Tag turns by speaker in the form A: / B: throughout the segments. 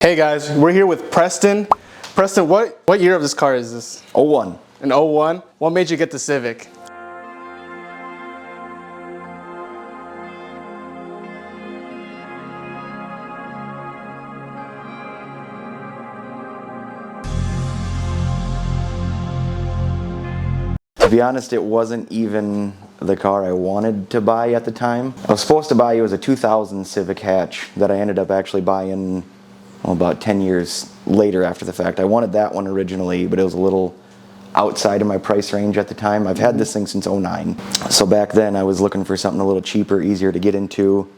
A: Hey guys, we're here with Preston. Preston, what year of this car is this?
B: '01.
A: An '01? What made you get the Civic?
B: To be honest, it wasn't even the car I wanted to buy at the time. I was supposed to buy, it was a 2000 Civic hatch that I ended up actually buying about 10 years later after the fact. I wanted that one originally, but it was a little outside of my price range at the time. I've had this thing since '09. So back then I was looking for something a little cheaper, easier to get into.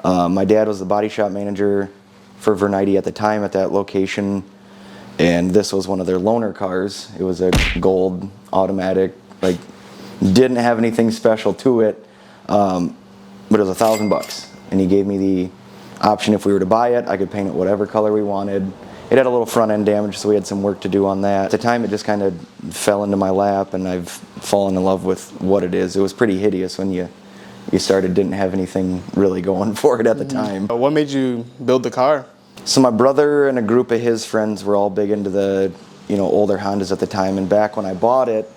B: My dad was the body shop manager for Vernite at the time at that location, and this was one of their loaner cars. It was a gold automatic, like didn't have anything special to it, but it was $1,000, and he gave me the option if we were to buy it. I could paint it whatever color we wanted. It had a little front end damage, so we had some work to do on that. At the time, it just kind of fell into my lap, and I've fallen in love with what it is. It was pretty hideous when you started, didn't have anything really going for it at the time.
A: What made you build the car?
B: So my brother and a group of his friends were all big into the older Hondas at the time, and back when I bought it,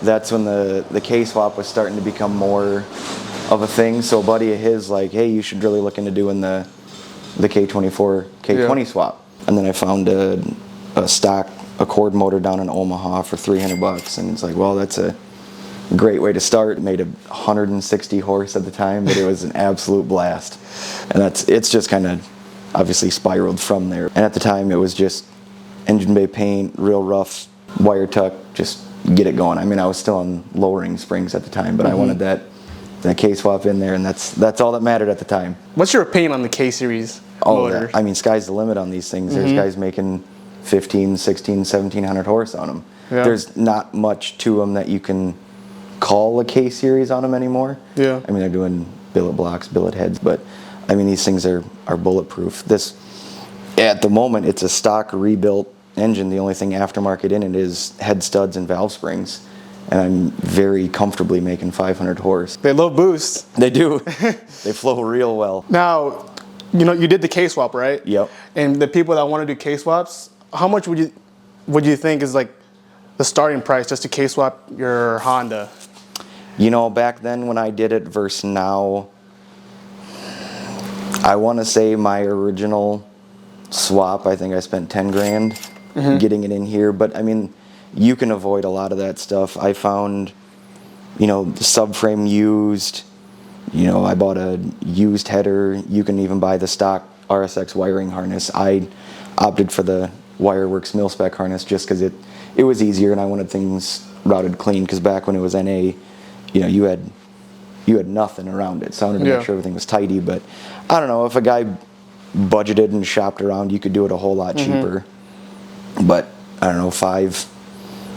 B: that's when the Kswapped was starting to become more of a thing. So a buddy of his like, hey, you should really look into doing the K24, K20 swap. And then I found a stock Accord motor down in Omaha for $300, and it's like, well, that's a great way to start. It made 160 horse at the time, but it was an absolute blast. And it's just kind of obviously spiraled from there. And at the time, it was just engine bay paint, real rough wire tuck, just get it going. I mean, I was still on lowering springs at the time, but I wanted that K-swap in there, and that's all that mattered at the time.
A: What's your opinion on the K-series motor?
B: I mean, sky's the limit on these things. There's guys making 15, 16, 1700 horse on them.
A: Yeah.
B: There's not much to them that you can call a K-series on them anymore.
A: Yeah.
B: I mean, they're doing billet blocks, billet heads, but I mean, these things are bulletproof. This, at the moment, it's a stock rebuilt engine. The only thing aftermarket in it is head studs and valve springs. And I'm very comfortably making 500 horse.
A: They low boost.
B: They do. They flow real well.
A: Now, you did the K-swap, right?
B: Yep.
A: And the people that want to do K-swaps, how much would you think is like the starting price just to K-swap your Honda?
B: Back then when I did it versus now, I want to say my original swap, I think I spent 10 grand getting it in here. But I mean, you can avoid a lot of that stuff. I found, the subframe used. I bought a used header. You can even buy the stock RSX wiring harness. I opted for the Wireworks mil-spec harness just because it was easier, and I wanted things routed clean. Because back when it was NA, you had nothing around it. So I wanted to make sure everything was tidy. But I don't know, if a guy budgeted and shopped around, you could do it a whole lot cheaper. But I don't know,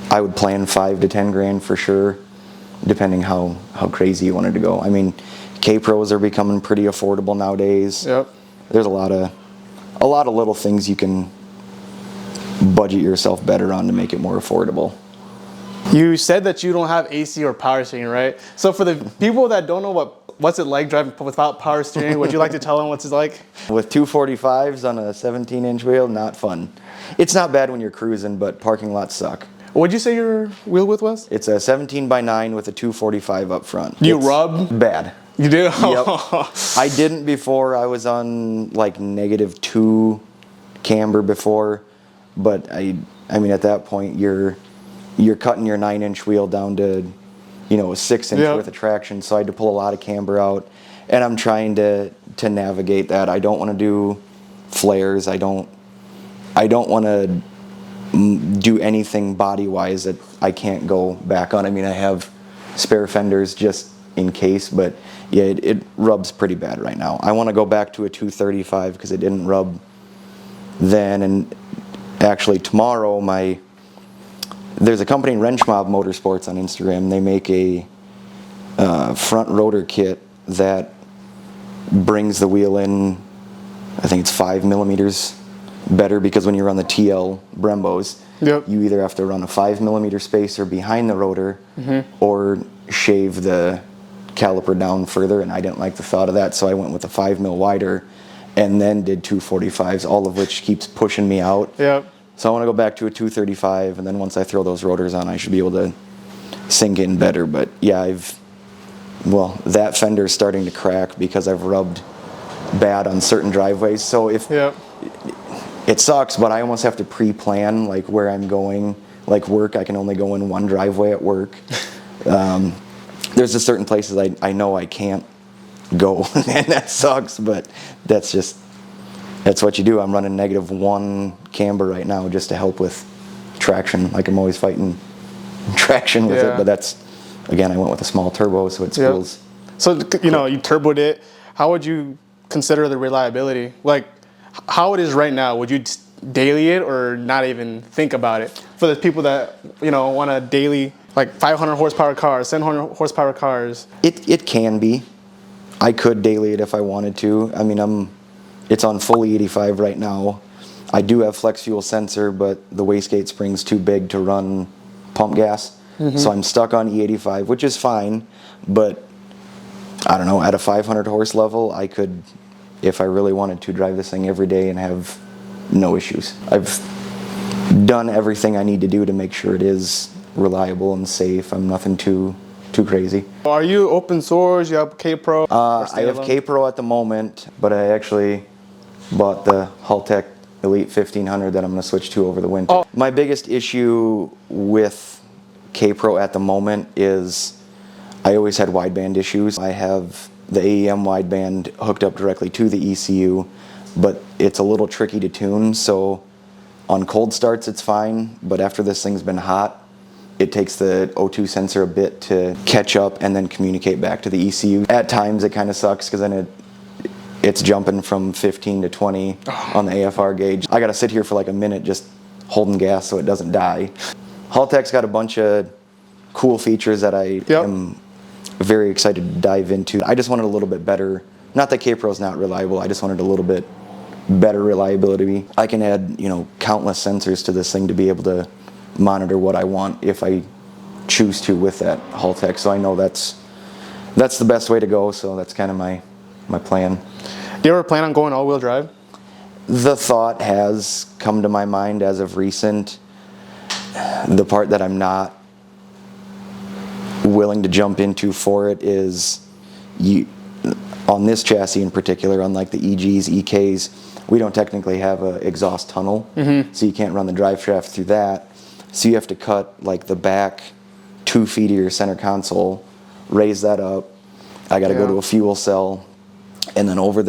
B: I would plan 5 to 10 grand for sure, depending how crazy you wanted to go. I mean, K-Pros are becoming pretty affordable nowadays.
A: Yep.
B: There's a lot of little things you can budget yourself better on to make it more affordable.
A: You said that you don't have AC or power steering, right? So for the people that don't know what's it like driving without power steering, would you like to tell them what's it like?
B: With 245s on a 17-inch wheel, not fun. It's not bad when you're cruising, but parking lots suck.
A: What'd you say your wheel width was?
B: It's a 17x9 with a 245 up front.
A: You rub?
B: Bad.
A: You do?
B: Yep. I didn't before. I was on like -2 camber before, but I mean at that point you're cutting your 9-inch wheel down to a 6-inch worth of traction. So I had to pull a lot of camber out, and I'm trying to navigate that. I don't want to do flares. I don't want to do anything body-wise that I can't go back on. I mean, I have spare fenders just in case, but yeah, it rubs pretty bad right now. I want to go back to a 235 because it didn't rub then. And actually tomorrow, there's a company, Wrench Mob Motorsports, on Instagram. They make a front rotor kit that brings the wheel in, I think it's 5 millimeters better, because when you run the TL Brembos, you either have to run a 5 millimeter spacer behind the rotor or shave the caliper down further, and I didn't like the thought of that, so I went with a 5 mil wider, and then did 245s, all of which keeps pushing me out.
A: Yep.
B: So I want to go back to a 235, and then once I throw those rotors on, I should be able to sink in better. But yeah, that fender's starting to crack because I've rubbed bad on certain driveways. So it sucks, but I almost have to pre-plan like where I'm going. Like work, I can only go in one driveway at work. There's just certain places I know I can't go, and that sucks, but that's what you do. I'm running -1 camber right now just to help with traction. Like I'm always fighting traction with it, but that's, again, I went with a small turbo, so it feels.
A: So, you turboed it. How would you consider the reliability? Like, how it is right now, would you daily it or not even think about it? For the people that, want a daily, like 500 horsepower cars, 700 horsepower cars.
B: It can be. I could daily it if I wanted to. I mean, it's on fully 85 right now. I do have flex fuel sensor, but the wastegate spring's too big to run pump gas. So I'm stuck on E85, which is fine, but I don't know, at a 500 horse level, I could, if I really wanted to, drive this thing every day and have no issues. I've done everything I need to do to make sure it is reliable and safe. I'm nothing too crazy.
A: Are you open source? You have K-Pro?
B: I have K-Pro at the moment, but I actually bought the Haltech Elite 1500 that I'm going to switch to over the winter.
A: Oh.
B: My biggest issue with K-Pro at the moment is I always had wideband issues. I have the AEM wideband hooked up directly to the ECU, but it's a little tricky to tune, so on cold starts it's fine, but after this thing's been hot, it takes the O2 sensor a bit to catch up and then communicate back to the ECU. At times it kind of sucks because then it's jumping from 15 to 20 on the AFR gauge. I gotta sit here for like a minute just holding gas so it doesn't die. Haltech's got a bunch of cool features that I am very excited to dive into. I just wanted a little bit better, not that K-Pro's not reliable, I just wanted a little bit better reliability. I can add, countless sensors to this thing to be able to monitor what I want if I choose to with that Haltech. So I know that's the best way to go, so that's kind of my plan.
A: Do you ever plan on going all-wheel drive?
B: The thought has come to my mind as of recent. The part that I'm not willing to jump into for it is on this chassis in particular, unlike the EGs, EKs, we don't technically have an exhaust tunnel, so you can't run the drive shaft through that. So you have to cut like the back 2 feet of your center console, raise that up. I got to go to a fuel cell, and then over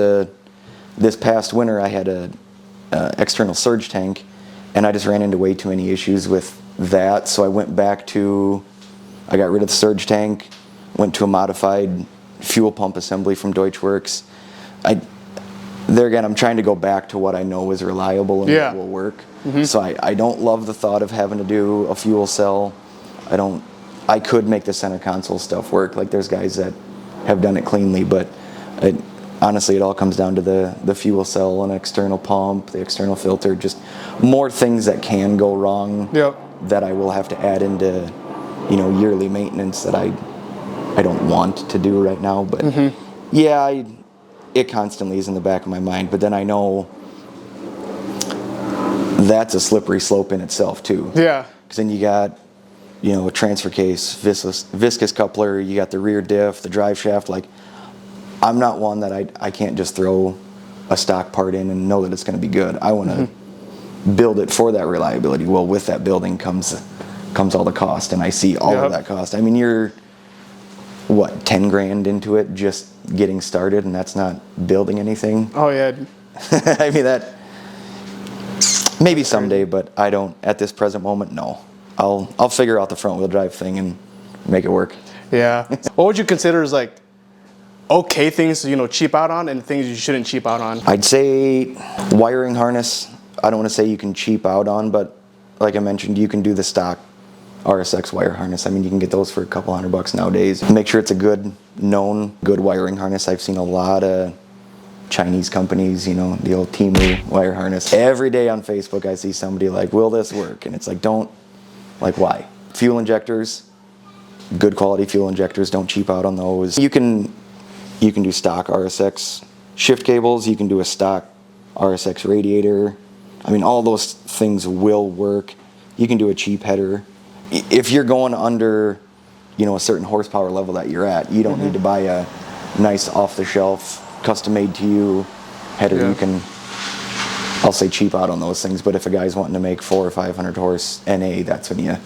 B: this past winter I had a external surge tank, and I just ran into way too many issues with that. So I went back to, I got rid of the surge tank, went to a modified fuel pump assembly from Deutschwerks. There again, I'm trying to go back to what I know is reliable and what will work. So I don't love the thought of having to do a fuel cell. I could make the center console stuff work. Like there's guys that have done it cleanly, but honestly, it all comes down to the fuel cell, an external pump, the external filter, just more things that can go wrong that I will have to add into, yearly maintenance that I don't want to do right now. But it constantly is in the back of my mind. But then I know that's a slippery slope in itself too.
A: Yeah.
B: Because then you got, a transfer case, viscous coupler, you got the rear diff, the drive shaft. Like, I'm not one that I can't just throw a stock part in and know that it's going to be good. I want to build it for that reliability. Well, with that building comes all the cost, and I see all of that cost. I mean, you're, 10 grand into it just getting started, and that's not building anything.
A: Oh, yeah.
B: I mean, that maybe someday, but I don't, at this present moment, no. I'll figure out the front wheel drive thing and make it work.
A: Yeah. What would you consider as like okay things to, cheap out on and things you shouldn't cheap out on?
B: I'd say wiring harness, I don't want to say you can cheap out on, but like I mentioned, you can do the stock RSX wire harness. I mean, you can get those for a couple $100 nowadays. Make sure it's a good wiring harness. I've seen a lot of Chinese companies, the old Temu wire harness. Every day on Facebook I see somebody like, will this work? And it's like, why? Fuel injectors, good quality fuel injectors, don't cheap out on those. You can do stock RSX shift cables, you can do a stock RSX radiator. I mean, all those things will work. You can do a cheap header. If you're going under, a certain horsepower level that you're at, you don't need to buy a nice off-the-shelf, custom-made to you header. You can, I'll say, cheap out on those things, but if a guy's wanting to make 400 or 500 horse NA, that's when you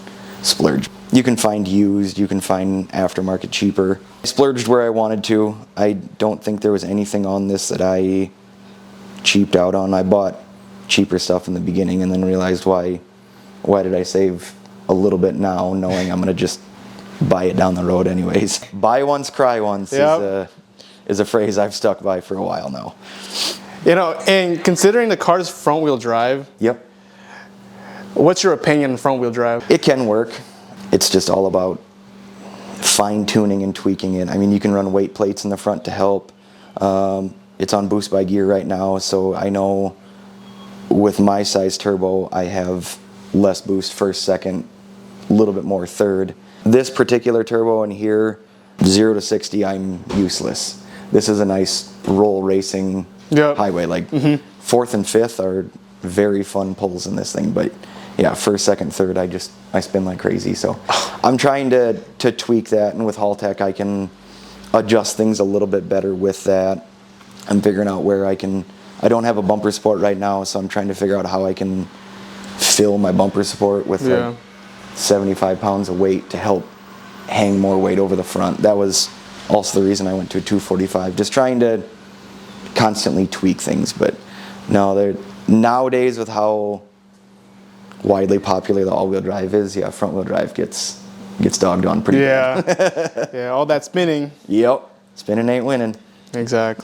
B: splurge. You can find used, you can find aftermarket cheaper. I splurged where I wanted to. I don't think there was anything on this that I cheaped out on. I bought cheaper stuff in the beginning and then realized why did I save a little bit now, knowing I'm gonna just buy it down the road anyways. Buy once, cry once is a phrase I've stuck by for a while now.
A: And considering the car's front wheel drive,
B: Yep.
A: what's your opinion on front wheel drive?
B: It can work. It's just all about fine tuning and tweaking it. I mean, you can run weight plates in the front to help. It's on boost by gear right now, so I know with my size turbo, I have less boost first, second, a little bit more third. This particular turbo in here, 0 to 60, I'm useless. This is a nice roll racing highway. Like fourth and fifth are very fun pulls in this thing, but yeah, first, second, third, I spin like crazy. So I'm trying to tweak that, and with Haltech I can adjust things a little bit better with that. I'm figuring out where I don't have a bumper support right now, so I'm trying to figure out how I can fill my bumper support with like 75 pounds of weight to help hang more weight over the front. That was also the reason I went to a 245, just trying to constantly tweak things. But no, nowadays with how widely popular the all-wheel drive is, front-wheel drive gets dogged on pretty bad.
A: Yeah, all that spinning.
B: Yep, spinning ain't winning.
A: Exactly.